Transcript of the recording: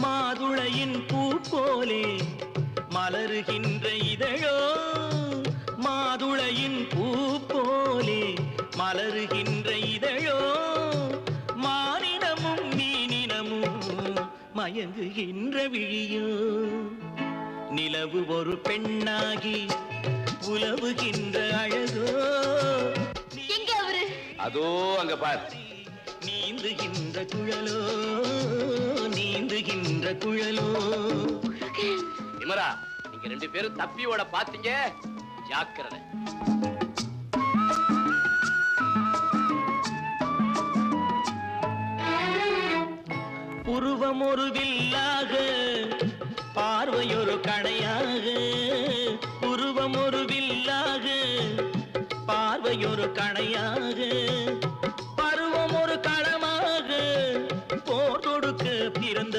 மாதுளையின் பூ போலே மலருகின்ற இதழோ மாதுளையின் பூ போலே மலருகின்ற இதழோ மானினமும் மீனினமும் மயங்குகின்ற விழியோ நிலவு ஒரு பெண்ணாகி உலவுகின்ற அழகோ எங்க அவரு அதோ அங்க பார் நீந்துகின்ற குழலோ நீந்துகின்ற குழலோ விமரா நீங்க 2 பேரும் தப்பியோட பாத்தீங்க ஜாக்கிரதை புருவம் ஒரு வில்லாக பார்வையொரு கணையாக புருவம் ஒரு வில்லாக பார்வையொரு கணையாக பருவம் ஒரு களமாக போர் தொடுக்க பிறந்த